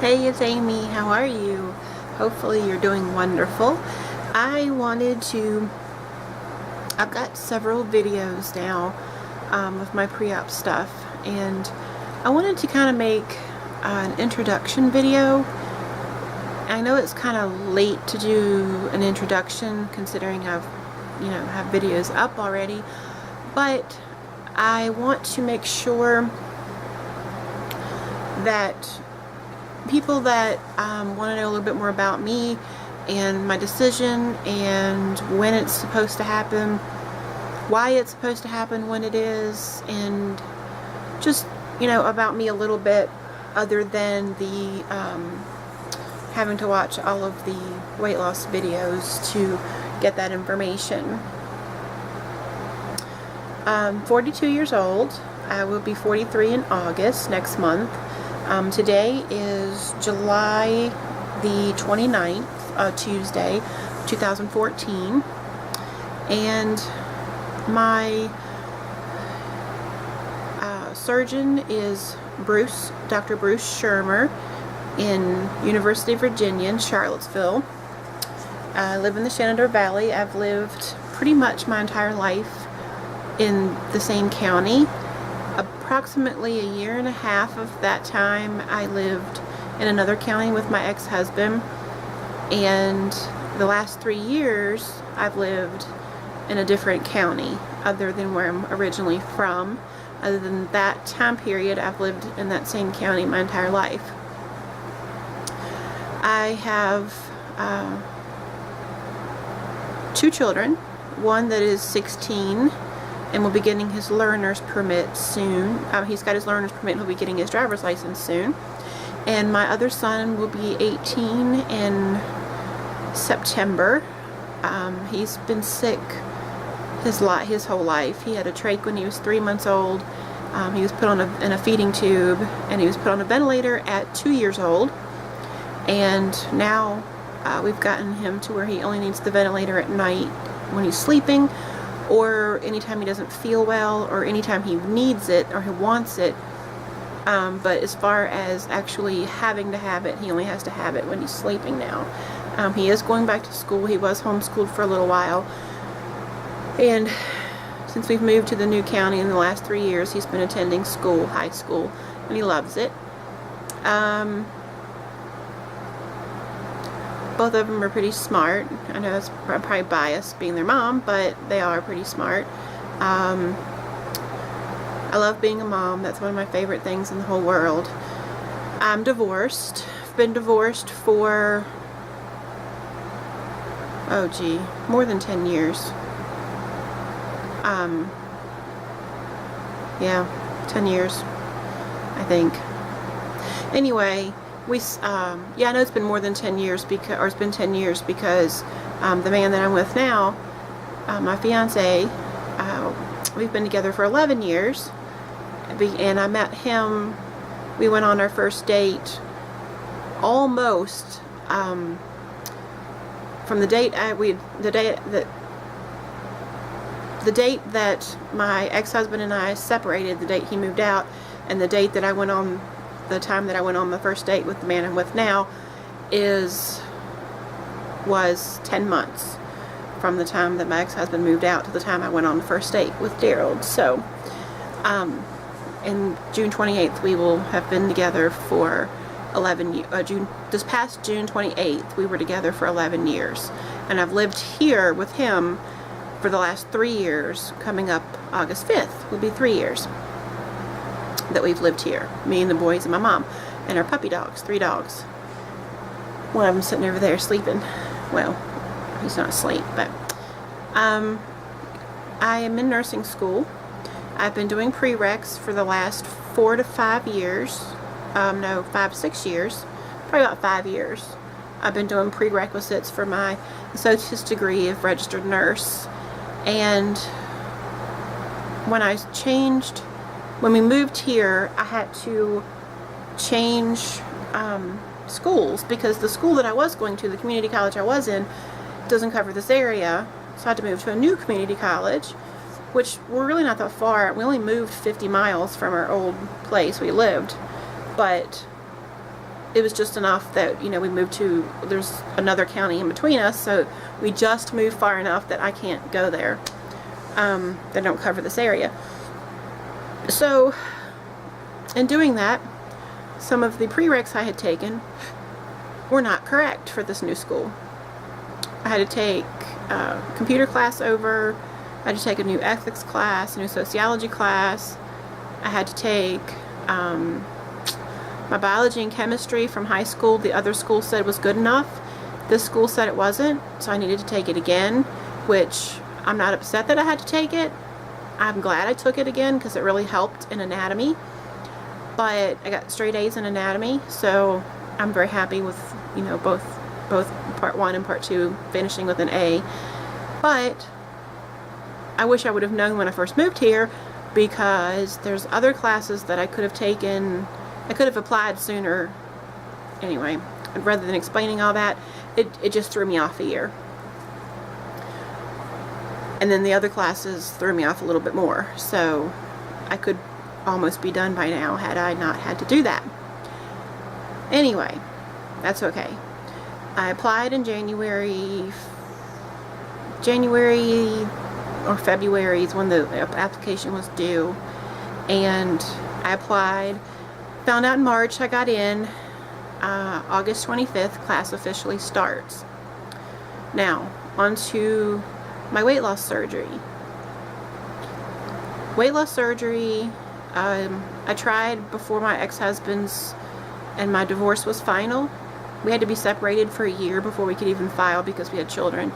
Hey, it's Amy. How are you? Hopefully you're doing wonderful. I've got several videos now of my pre-op stuff, and I wanted to kind of make an introduction video. I know it's kind of late to do an introduction considering I've have videos up already, but I want to make sure that people that want to know a little bit more about me and my decision and when it's supposed to happen, why it's supposed to happen when it is, and just about me a little bit other than the having to watch all of the weight loss videos to get that information. I'm 42 years old. I will be 43 in August next month. Today is July the 29th, Tuesday, 2014, and my surgeon is Dr. Bruce Shermer in University of Virginia in Charlottesville. I live in the Shenandoah Valley. I've lived pretty much my entire life in the same county. Approximately a year and a half of that time I lived in another county with my ex-husband, and the last 3 years I've lived in a different county other than where I'm originally from. Other than that time period, I've lived in that same county my entire life. I have 2 children, one that is 16 and will be getting his learner's permit soon. He's got his learner's permit and he'll be getting his driver's license soon. And my other son will be 18 in September. He's been sick his whole life. He had a trach when he was 3 months old. He was put on in a feeding tube, and he was put on a ventilator at 2 years old. And now we've gotten him to where he only needs the ventilator at night when he's sleeping, or anytime he doesn't feel well, or anytime he needs it or he wants it. But as far as actually having to have it, he only has to have it when he's sleeping now. He is going back to school. He was homeschooled for a little while, and since we've moved to the new county in the last 3 years, he's been attending school, high school, and he loves it. Both of them are pretty smart. I know that's probably biased being their mom, but they are pretty smart. I love being a mom. That's one of my favorite things in the whole world. I'm divorced. I've been divorced for, more than 10 years. Yeah, 10 years, I think. Anyway, I know it's been more than 10 years it's been 10 years because the man that I'm with now, my fiance, we've been together for 11 years, and I met him. We went on our first date almost from the date the date that my ex-husband and I separated, the date he moved out, and the date that I went on. The time that I went on the first date with the man I'm with now was 10 months from the time that my ex-husband moved out to the time I went on the first date with Daryl. So in June 28th we will have been together for 11 years. This past June 28th we were together for 11 years, and I've lived here with him for the last 3 years. Coming up August 5th will be 3 years that we've lived here, me and the boys and my mom and our puppy dogs, 3 dogs. One of them sitting over there sleeping. Well, he's not asleep, but I am in nursing school. I've been doing prereqs for the last 4 to 5 years. 5 to 6 years, probably about 5 years. I've been doing prerequisites for my associate's degree of registered nurse. And when we moved here, I had to change schools because the school that I was going to, the community college I was in, doesn't cover this area. So I had to move to a new community college, which we're really not that far. We only moved 50 miles from our old place we lived, but it was just enough that, you know, we moved to, there's another county in between us, so we just moved far enough that I can't go there. They don't cover this area. So in doing that, some of the prereqs I had taken were not correct for this new school. I had to take a computer class over, I had to take a new ethics class, a new sociology class, I had to take my biology and chemistry from high school. The other school said was good enough. This school said it wasn't, so I needed to take it again, which I'm not upset that I had to take it. I'm glad I took it again because it really helped in anatomy. But I got straight A's in anatomy, so I'm very happy with, you know, both part 1 and part 2 finishing with an A. But I wish I would have known when I first moved here, because there's other classes that I could have taken. I could have applied sooner. Anyway, rather than explaining all that, it just threw me off a year. And then the other classes threw me off a little bit more. So I could almost be done by now had I not had to do that. Anyway, that's okay. I applied in January or February is when the application was due. And I applied. Found out in March I got in. August 25th, class officially starts. Now, on to my weight loss surgery. Weight loss surgery, I tried before my ex-husband's and my divorce was final. We had to be separated for a year before we could even file because we had children.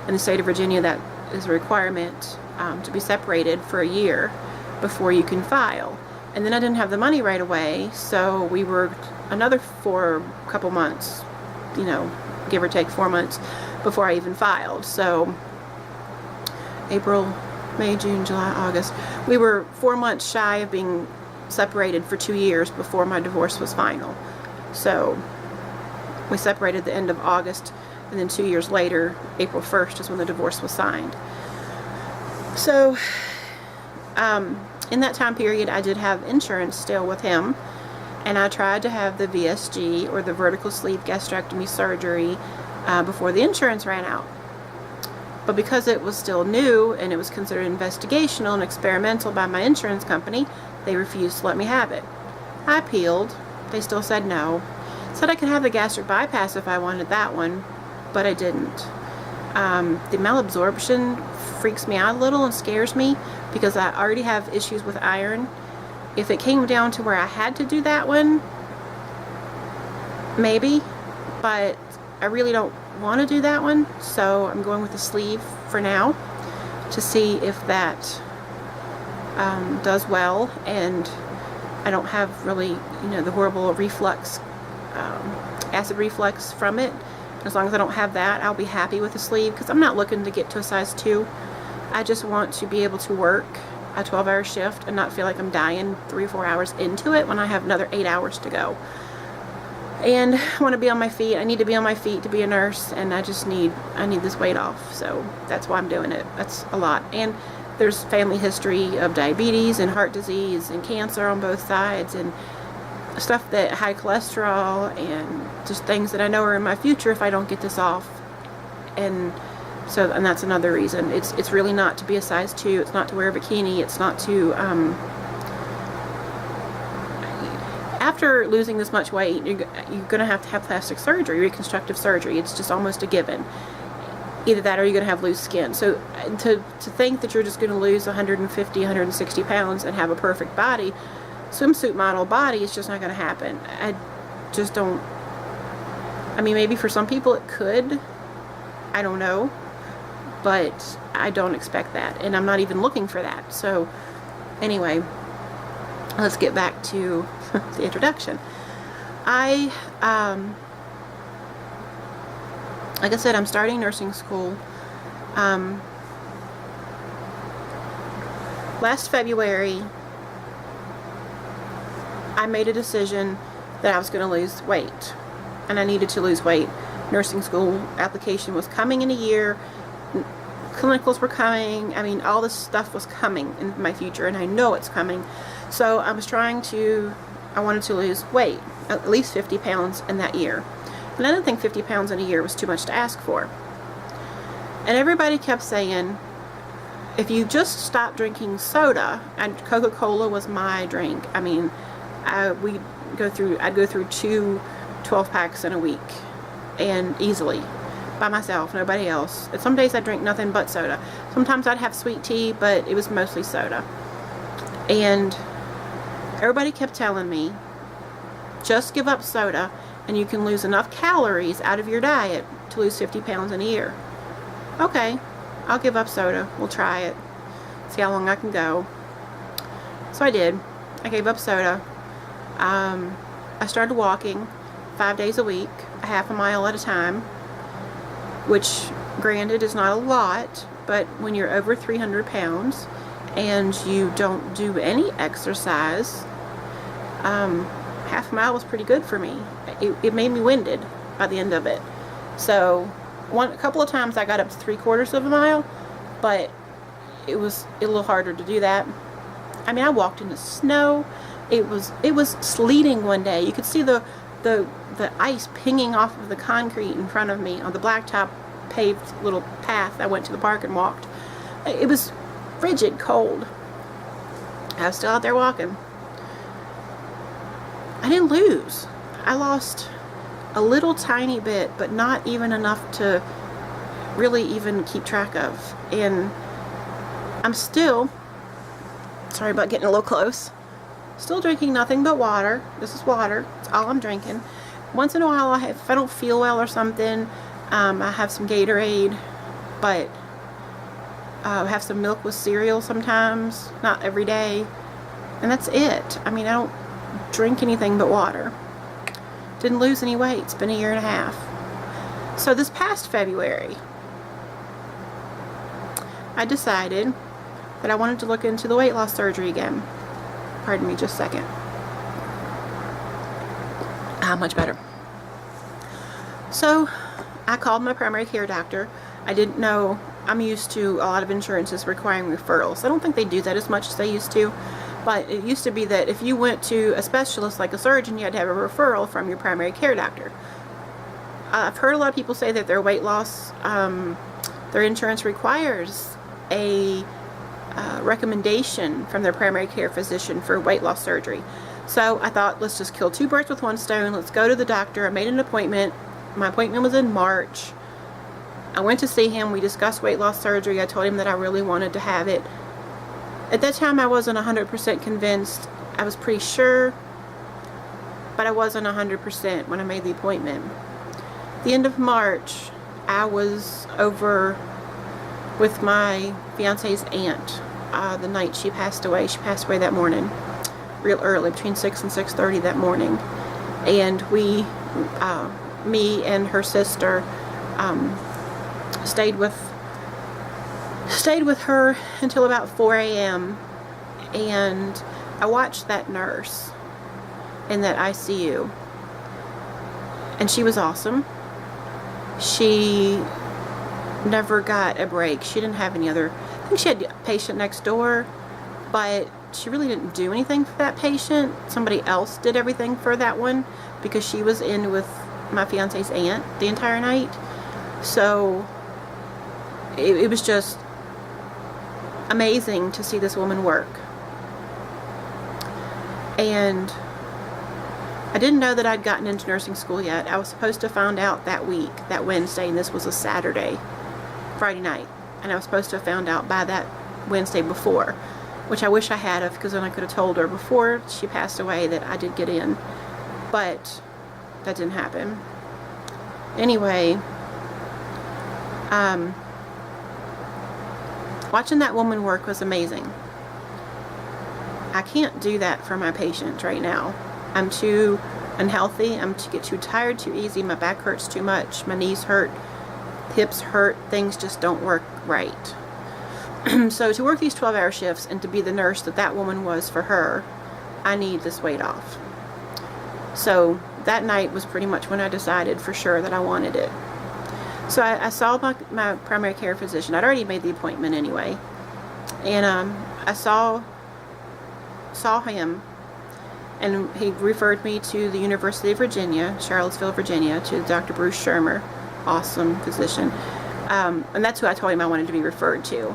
In the state of Virginia, that is a requirement to be separated for a year before you can file. And then I didn't have the money right away, so we worked another couple months, you know, give or take 4 months before I even filed. So April, May, June, July, August. We were 4 months shy of being separated for 2 years before my divorce was final. So we separated the end of August, and then 2 years later, April 1st is when the divorce was signed. So in that time period, I did have insurance still with him, and I tried to have the VSG, or the vertical sleeve gastrectomy surgery, before the insurance ran out. But because it was still new and it was considered investigational and experimental by my insurance company, they refused to let me have it. I appealed. They still said no. Said I could have the gastric bypass if I wanted that one, but I didn't. The malabsorption freaks me out a little and scares me because I already have issues with iron. If it came down to where I had to do that one, maybe, but I really don't want to do that one, so I'm going with the sleeve for now to see if that does well and I don't have really, you know, the horrible reflux, acid reflux from it. As long as I don't have that, I'll be happy with the sleeve because I'm not looking to get to a size 2. I just want to be able to work a 12-hour shift and not feel like I'm dying 3 or 4 hours into it when I have another 8 hours to go. And I want to be on my feet. I need to be on my feet to be a nurse, and I need this weight off. So that's why I'm doing it. That's a lot. And there's family history of diabetes and heart disease and cancer on both sides, and stuff that high cholesterol, and just things that I know are in my future if I don't get this off. And so, and that's another reason. It's really not to be a size 2. It's not to wear a bikini. It's not to after losing this much weight, you're going to have plastic surgery, reconstructive surgery. It's just almost a given. Either that or you're going to have loose skin. So to think that you're just going to lose 150, 160 pounds and have a perfect body, swimsuit model body, is just not going to happen. I just don't. I mean, maybe for some people it could. I don't know. But I don't expect that. And I'm not even looking for that. So anyway, let's get back to the introduction. Like I said, I'm starting nursing school. Last February, I made a decision that I was going to lose weight, and I needed to lose weight. Nursing school application was coming in a year. Clinicals were coming. I mean, all this stuff was coming in my future, and I know it's coming. So I wanted to lose weight. at least 50 pounds in that year. And I didn't think 50 pounds in a year was too much to ask for. And everybody kept saying, if you just stop drinking soda, and Coca-Cola was my drink. I mean, I'd go through 2 12-packs in a week, and easily, by myself, nobody else. And some days I'd drink nothing but soda. Sometimes I'd have sweet tea, but it was mostly soda. And everybody kept telling me, just give up soda, and you can lose enough calories out of your diet to lose 50 pounds in a year. Okay, I'll give up soda. We'll try it. See how long I can go. So I did. I gave up soda. I started walking 5 days a week, a half a mile at a time, which granted is not a lot, but when you're over 300 pounds and you don't do any exercise, half a mile was pretty good for me. It made me winded by the end of it. So a couple of times I got up to 3/4 of a mile, but it was a little harder to do that. I mean, I walked in the snow. It was sleeting one day. You could see the ice pinging off of the concrete in front of me on the blacktop paved little path I went to the park and walked. It was frigid cold. I was still out there walking. I didn't lose. I lost a little tiny bit, but not even enough to really even keep track of. And I'm still, sorry about getting a little close, still drinking nothing but water. This is water. It's all I'm drinking. Once in a while, if I don't feel well or something, I have some Gatorade, but I have some milk with cereal sometimes, not every day, and that's it. I mean, I don't drink anything but water. Didn't lose any weight. It's been a year and a half. So this past February, I decided that I wanted to look into the weight loss surgery again. Pardon me just a second. Much better. So I called my primary care doctor. I didn't know, I'm used to a lot of insurances requiring referrals. I don't think they do that as much as they used to, but it used to be that if you went to a specialist like a surgeon, you had to have a referral from your primary care doctor. I've heard a lot of people say that their weight loss, their insurance requires a recommendation from their primary care physician for weight loss surgery. So I thought, let's just kill 2 birds with 1 stone. Let's go to the doctor. I made an appointment. My appointment was in March. I went to see him. We discussed weight loss surgery. I told him that I really wanted to have it. At that time, I wasn't 100% convinced. I was pretty sure, but I wasn't 100% when I made the appointment. At the end of March, I was over with my fiance's aunt the night she passed away. She passed away that morning, real early, between 6 and 6:30 that morning. And we, me and her sister, stayed with her until about 4 a.m. and I watched that nurse in that ICU, and she was awesome. She never got a break. She didn't have any other, I think she had a patient next door, but she really didn't do anything for that patient. Somebody else did everything for that one because she was in with my fiance's aunt the entire night. So it was just amazing to see this woman work. And I didn't know that I'd gotten into nursing school yet. I was supposed to find out that week, that Wednesday, and this was a Friday night. And I was supposed to have found out by that Wednesday before, which I wish I had of, because then I could have told her before she passed away that I did get in. But that didn't happen. Anyway, watching that woman work was amazing. I can't do that for my patients right now. I'm too unhealthy. Get too tired too easy. My back hurts too much. My knees hurt. Hips hurt. Things just don't work right. So to work these 12-hour shifts and to be the nurse that woman was for her, I need this weight off. So that night was pretty much when I decided for sure that I wanted it. So I saw my primary care physician. I'd already made the appointment anyway. And I saw him, and he referred me to the University of Virginia, Charlottesville, Virginia, to Dr. Bruce Shermer, awesome physician, and that's who I told him I wanted to be referred to.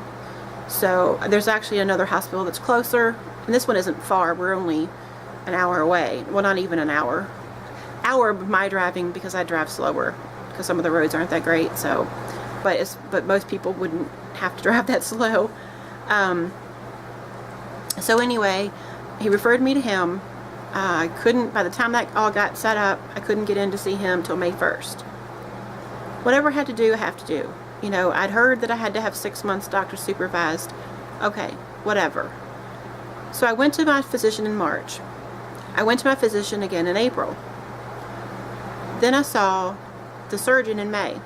So there's actually another hospital that's closer, and this one isn't far. We're only an hour away. Well, not even an hour. Hour of my driving, because I drive slower because some of the roads aren't that great. So, but most people wouldn't have to drive that slow. So anyway, he referred me to him. I couldn't, by the time that all got set up, I couldn't get in to see him till May 1st. Whatever I had to do, I have to do. You know, I'd heard that I had to have 6 months doctor supervised. Okay, whatever. So I went to my physician in March. I went to my physician again in April. Then I saw the surgeon in May.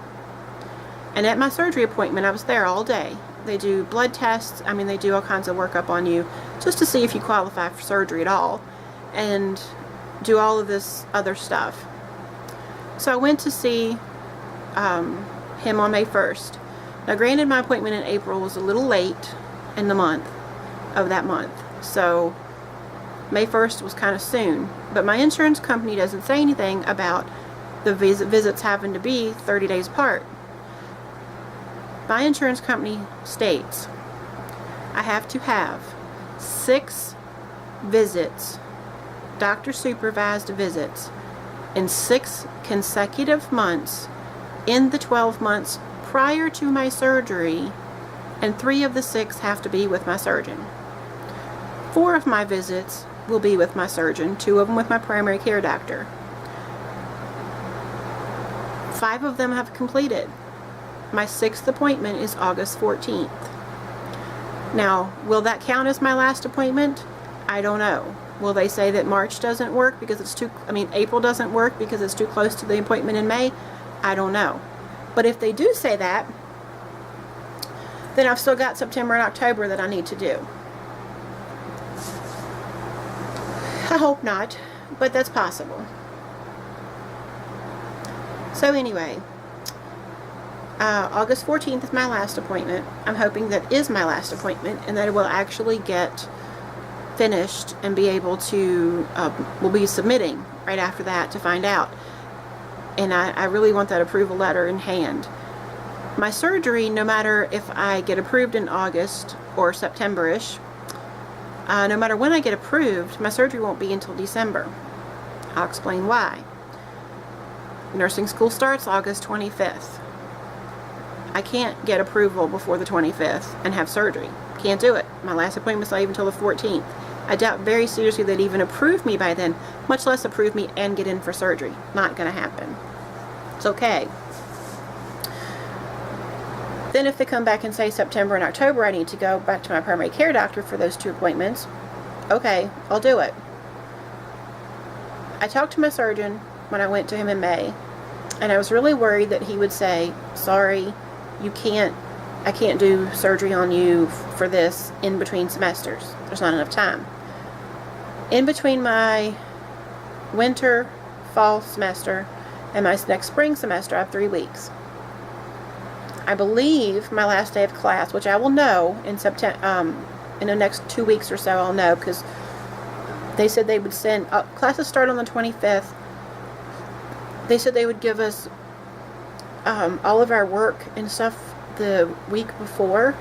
And at my surgery appointment, I was there all day. They do blood tests. I mean, they do all kinds of workup on you just to see if you qualify for surgery at all, and do all of this other stuff. So I went to see him on May 1st. Now, granted, my appointment in April was a little late in the month of that month, so May 1st was kind of soon. But my insurance company doesn't say anything about the visits having to be 30 days apart. My insurance company states I have to have 6 visits, doctor supervised visits, in 6 consecutive months in the 12 months prior to my surgery, and 3 of the 6 have to be with my surgeon. 4 of my visits will be with my surgeon, 2 of them with my primary care doctor. 5 of them have completed. My 6th appointment is August 14th. Now, will that count as my last appointment? I don't know. Will they say that March doesn't work because it's April doesn't work because it's too close to the appointment in May? I don't know. But if they do say that, then I've still got September and October that I need to do. I hope not, but that's possible. So anyway, August 14th is my last appointment. I'm hoping that is my last appointment and that it will actually get finished and be able to, we'll be submitting right after that to find out. And I really want that approval letter in hand. My surgery, no matter if I get approved in August or September-ish, no matter when I get approved, my surgery won't be until December. I'll explain why. Nursing school starts August 25th. I can't get approval before the 25th and have surgery. Can't do it. My last appointment's not even until the 14th. I doubt very seriously they'd even approve me by then, much less approve me and get in for surgery. Not going to happen. It's okay. Then if they come back and say September and October I need to go back to my primary care doctor for those 2 appointments, okay, I'll do it. I talked to my surgeon when I went to him in May, and I was really worried that he would say, sorry, I can't do surgery on you for this in between semesters. There's not enough time. In between my winter, fall semester and my next spring semester, I have 3 weeks. I believe my last day of class, which I will know in September, in the next 2 weeks or so, I'll know, because they said they would send, classes start on the 25th. They said they would give us all of our work and stuff the week before,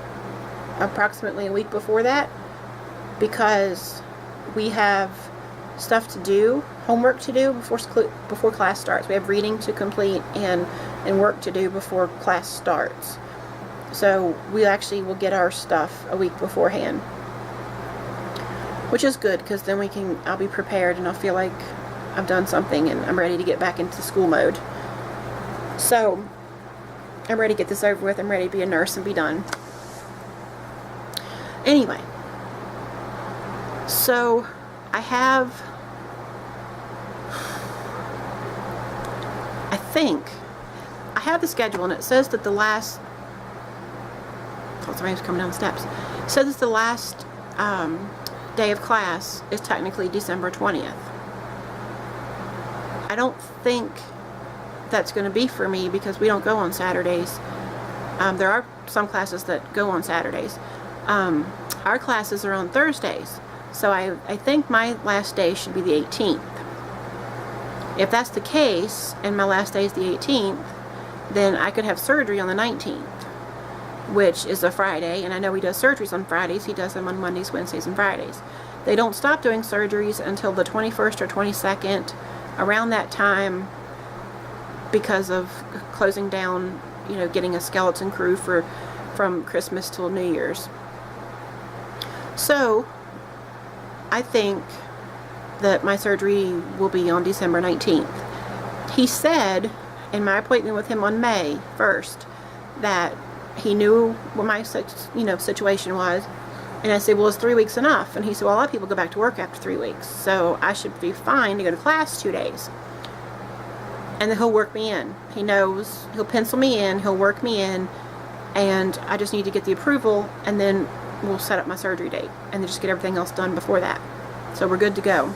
approximately a week before that, because we have stuff to do, homework to do before class starts. We have reading to complete and work to do before class starts. So we actually will get our stuff a week beforehand, which is good, because then I'll be prepared and I'll feel like I've done something and I'm ready to get back into school mode. So I'm ready to get this over with. I'm ready to be a nurse and be done. Anyway, so I have the schedule, and it says that the last, somebody's coming down the steps. It says that the last day of class is technically December 20th. I don't think that's going to be for me because we don't go on Saturdays. There are some classes that go on Saturdays. Our classes are on Thursdays. So I think my last day should be the 18th. If that's the case, and my last day is the 18th, then I could have surgery on the 19th, which is a Friday, and I know he does surgeries on Fridays. He does them on Mondays, Wednesdays, and Fridays. They don't stop doing surgeries until the 21st or 22nd, around that time, because of closing down, you know, getting a skeleton crew from Christmas till New Year's. So I think that my surgery will be on December 19th. He said in my appointment with him on May 1st that he knew what my situation was, and I said, well, is 3 weeks enough? And he said, well, a lot of people go back to work after 3 weeks, so I should be fine to go to class 2 days, and then he'll work me in. He knows, he'll pencil me in, he'll work me in, and I just need to get the approval, and then we'll set up my surgery date and then just get everything else done before that, so we're good to go.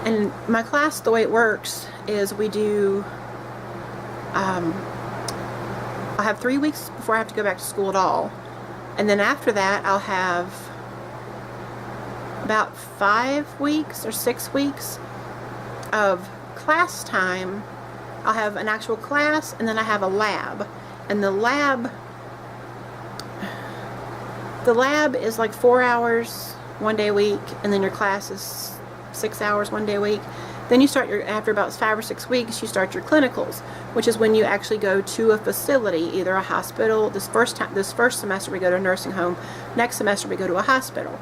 And my class, the way it works is we do I'll have 3 weeks before I have to go back to school at all, and then after that I'll have about 5 weeks or 6 weeks of class time. I'll have an actual class, and then I have a lab, and the lab is like 4 hours 1 day a week, and then your class is 6 hours 1 day a week. Then you start after about 5 or 6 weeks, you start your clinicals, which is when you actually go to a facility, either a hospital. This first semester we go to a nursing home. Next semester we go to a hospital.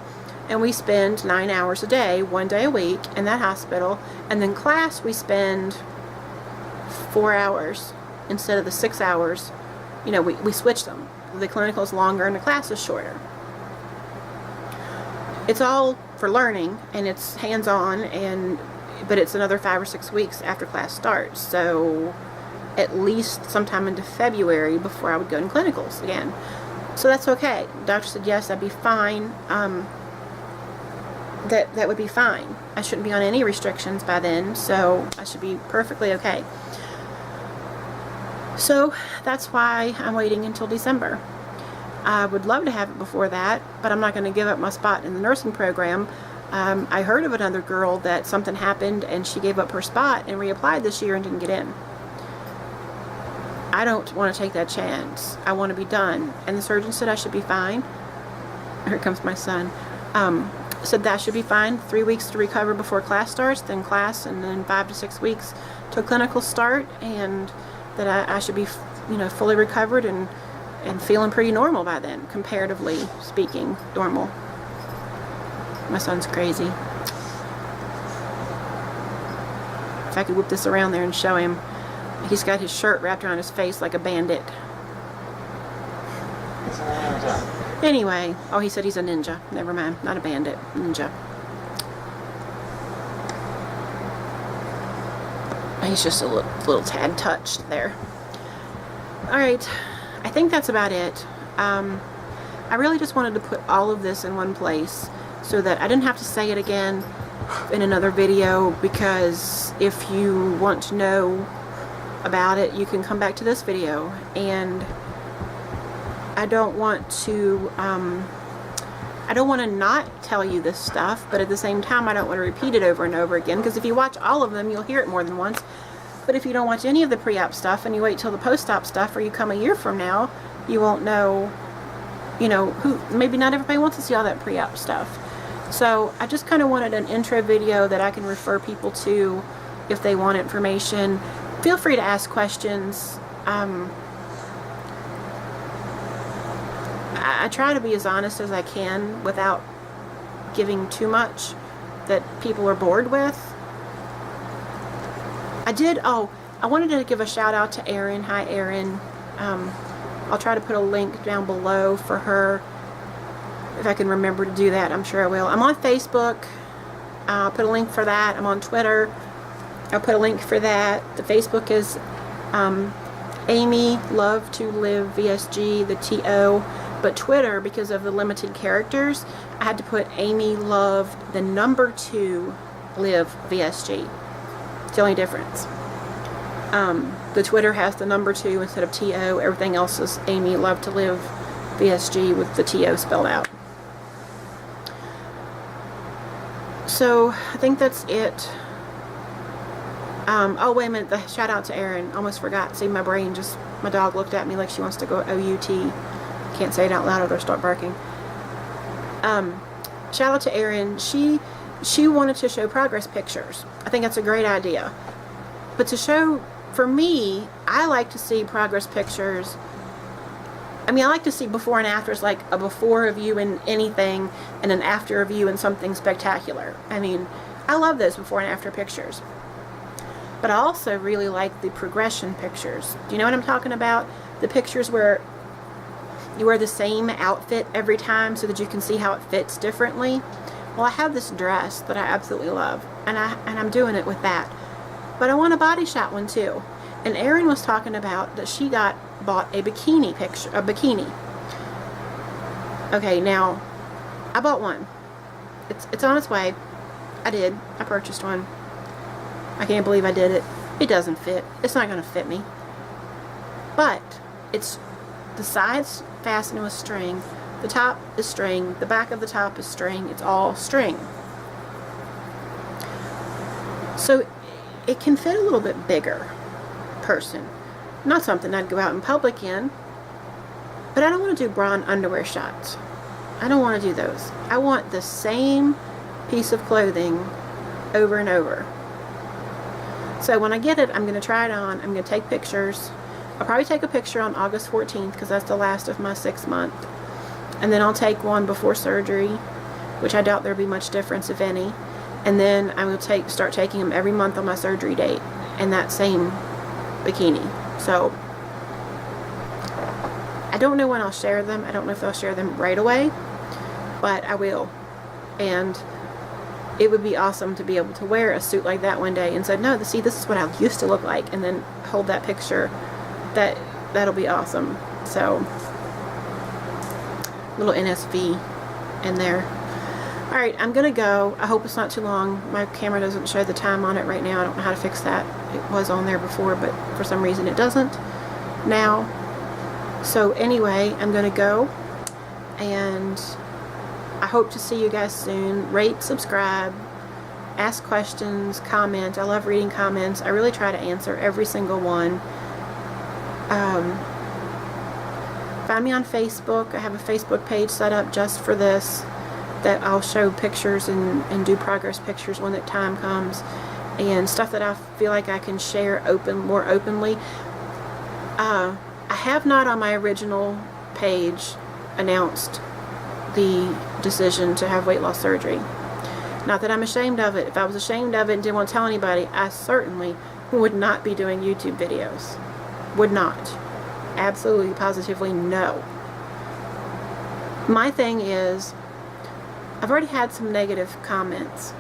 And we spend 9 hours a day, 1 day a week in that hospital. And then class we spend 4 hours instead of the 6 hours. You know, we switch them. The clinical is longer and the class is shorter. It's all for learning, and it's hands-on, but it's another 5 or 6 weeks after class starts, so at least sometime into February before I would go to clinicals again. So that's okay. The doctor said yes, that'd be fine. That would be fine. I shouldn't be on any restrictions by then, so I should be perfectly okay. So that's why I'm waiting until December. I would love to have it before that, but I'm not going to give up my spot in the nursing program. I heard of another girl that something happened and she gave up her spot and reapplied this year and didn't get in. I don't want to take that chance. I want to be done. And the surgeon said I should be fine. Here comes my son. Said that should be fine. 3 weeks to recover before class starts, then class, and then 5 to 6 weeks till clinical start, and that I should be, fully recovered and feeling pretty normal by then, comparatively speaking, normal. My son's crazy. If I could whip this around there and show him, he's got his shirt wrapped around his face like a bandit. Anyway, oh, he said he's a ninja. Never mind, not a bandit, ninja. He's just a little tad touched there. Alright, I think that's about it. I really just wanted to put all of this in one place so that I didn't have to say it again in another video, because if you want to know about it, you can come back to this video. And I don't want to not tell you this stuff, but at the same time I don't want to repeat it over and over again, because if you watch all of them you'll hear it more than once. But if you don't watch any of the pre-op stuff and you wait till the post-op stuff, or you come a year from now, you won't know, maybe not everybody wants to see all that pre-op stuff. So I just kind of wanted an intro video that I can refer people to if they want information. Feel free to ask questions. I try to be as honest as I can without giving too much that people are bored with. I wanted to give a shout out to Erin. Hi, Erin. I'll try to put a link down below for her if I can remember to do that. I'm sure I will. I'm on Facebook. I'll put a link for that. I'm on Twitter. I'll put a link for that. The Facebook is Amy Love to Live VSG, the TO. But Twitter, because of the limited characters, I had to put Amy Love, the number 2, Live VSG. It's the only difference. The Twitter has the number 2 instead of TO. Everything else is Amy Love to Live VSG with the TO spelled out. So I think that's it. Oh, wait a minute. The shout out to Erin. Almost forgot. See, my dog looked at me like she wants to go O-U-T. Can't say it out loud or they'll start barking. Shout out to Erin. She wanted to show progress pictures. I think that's a great idea. But to show, for me, I like to see progress pictures. I mean, I like to see before and afters, like a before of you in anything and an after of you in something spectacular. I mean, I love those before and after pictures. But I also really like the progression pictures. Do you know what I'm talking about? The pictures where you wear the same outfit every time so that you can see how it fits differently. Well, I have this dress that I absolutely love, and I'm doing it with that. But I want a body shot one too. And Erin was talking about that she bought a bikini picture, a bikini. Okay, now I bought one. It's on its way. I purchased one. I can't believe I did it. It doesn't fit. It's not going to fit me. But it's the sides fastened with string. The top is string. The back of the top is string. It's all string. So it can fit a little bit bigger person. Not something I'd go out in public in. But I don't want to do bra and underwear shots. I don't want to do those. I want the same piece of clothing over and over. So when I get it, I'm going to try it on. I'm going to take pictures. I'll probably take a picture on August 14th because that's the last of my 6 month. And then I'll take one before surgery, which I doubt there'll be much difference, if any. And then I will start taking them every month on my surgery date in that same bikini. So I don't know when I'll share them. I don't know if I'll share them right away, but I will. And it would be awesome to be able to wear a suit like that one day and say, no, see, this is what I used to look like, and then hold that picture. That'll be awesome. So, little NSV in there. Alright, I'm gonna go. I hope it's not too long. My camera doesn't show the time on it right now. I don't know how to fix that. It was on there before, but for some reason it doesn't now. So anyway, I'm gonna go, and I hope to see you guys soon. Rate, subscribe, ask questions, comment. I love reading comments. I really try to answer every single one. Find me on Facebook. I have a Facebook page set up just for this, that I'll show pictures and do progress pictures when the time comes, and stuff that I feel like I can share more openly. I have not on my original page announced the decision to have weight loss surgery. Not that I'm ashamed of it. If I was ashamed of it and didn't want to tell anybody, I certainly would not be doing YouTube videos. Would not. Absolutely, positively no. My thing is, I've already had some negative comments.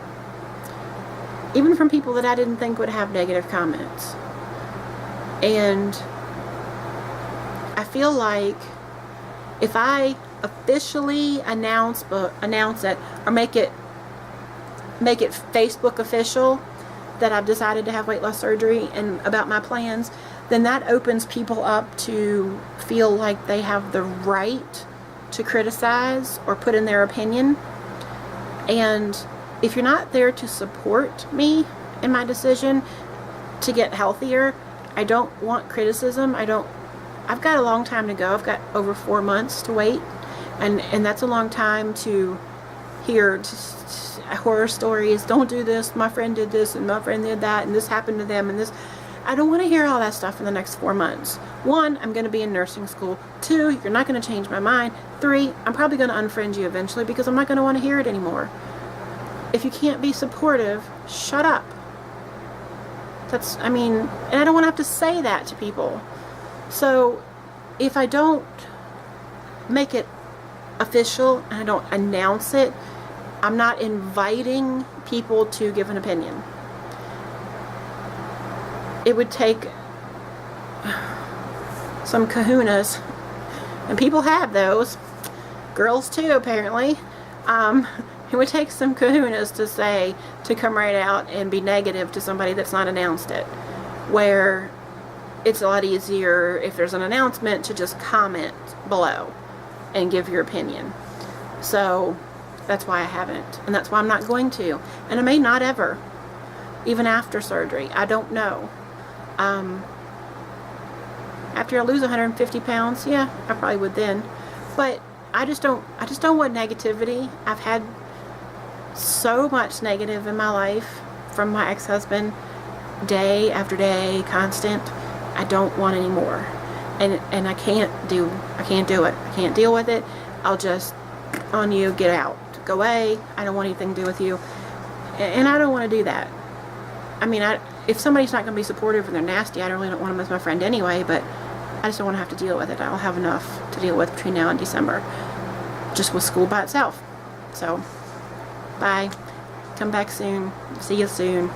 Even from people that I didn't think would have negative comments. And I feel like if I officially announce it or make it Facebook official that I've decided to have weight loss surgery and about my plans, then that opens people up to feel like they have the right to criticize or put in their opinion. And if you're not there to support me in my decision to get healthier, I don't want criticism. I've got a long time to go. I've got over 4 months to wait, and that's a long time to hear horror stories. Don't do this, my friend did this and my friend did that and this happened to them and this. I don't want to hear all that stuff in the next 4 months. 1, I'm going to be in nursing school. 2, you're not going to change my mind. 3, I'm probably going to unfriend you eventually because I'm not going to want to hear it anymore. If you can't be supportive, shut up. And I don't want to have to say that to people. So, if I don't make it official and I don't announce it, I'm not inviting people to give an opinion. It would take some kahunas, and people have those. Girls too, apparently. It would take some kahunas to come right out and be negative to somebody that's not announced it. Where it's a lot easier if there's an announcement to just comment below and give your opinion. So That's why I haven't. And that's why I'm not going to. And I may not ever. Even after surgery. I don't know. After I lose 150 pounds, yeah, I probably would then. But I just don't want negativity. I've had so much negative in my life from my ex-husband, day after day, constant. I don't want any more. And I can't do it. I can't deal with it. I'll just, on you, get out. Go away. I don't want anything to do with you. And I don't want to do that. I mean, if somebody's not going to be supportive and they're nasty, I really don't want them as my friend anyway, but I just don't want to have to deal with it. I'll have enough to deal with between now and December, just with school by itself. So, bye. Come back soon. See you soon.